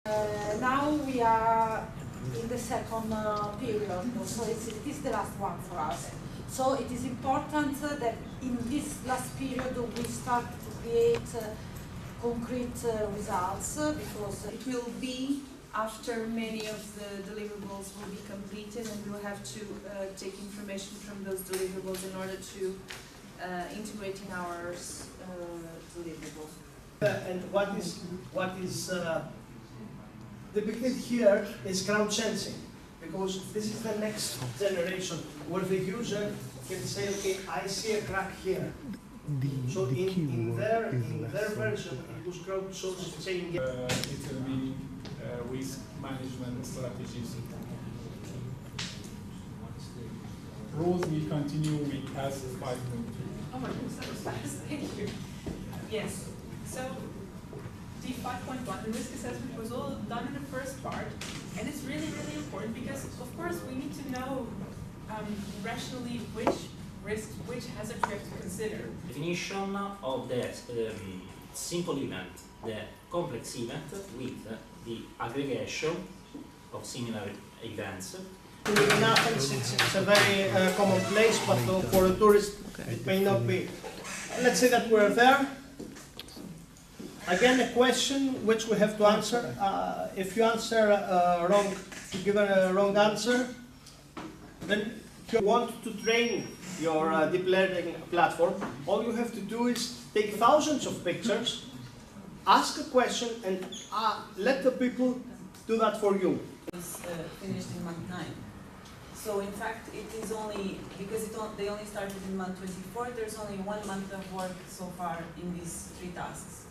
Now we are in the second period, so it is the last one for us. So it is important that in this last period we start to create concrete results, because it will be after many of the deliverables will be completed, and we will have to take information from those deliverables in order to integrate in our deliverables. And what is the big thing here is crowd sensing, because this is the next generation where the user can say, okay, I see a crack here. So in their version, it was crowd saying it will be risk management strategies. Rules will continue with as 5.2. Oh my goodness, that was fast. Thank you. Yes. So the 5.1, the risk assessment, was all done in the first part, and it's really, really important because, of course, we need to know rationally which risks, which hazards we have to consider. Definition of the simple event, the complex event with the aggregation of similar events. In Athens, it's a very common place, but for a tourist, it may not be. Let's say that we're there. Again, a question which we have to answer. If you answer wrong, if you give a wrong answer, then if you want to train your deep learning platform, all you have to do is take thousands of pictures, ask a question, and let the people do that for you. It's finished in month 9. So in fact, it is only, because they only started in month 24, there's only 1 month of work so far in these 3 tasks.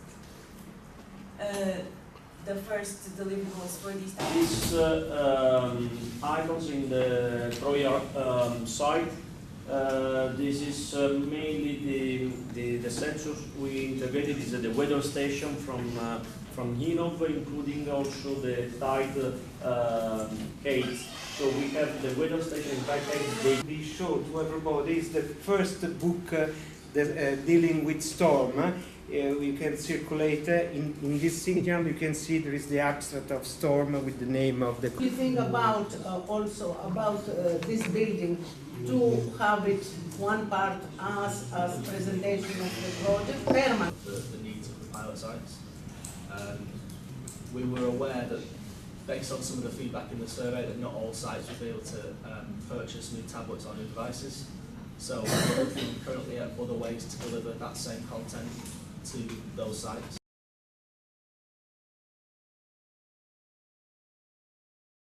The first deliverables for these tasks. These icons in the Troja site, this is mainly the sensors we integrated. Is the weather station from Hinov, including also the tide gates. So we have the weather station and tide gates. We show to everybody is the first book dealing with storm. We can circulate in this diagram. You can see there is the abstract of storm with the name of the. You think about also about this building to have it one part as presentation of the project permanent. The needs of the pilot sites. We were aware that, based on some of the feedback in the survey, that not all sites would be able to purchase new tablets or new devices. So we're looking currently at other ways to deliver that same content to those sites.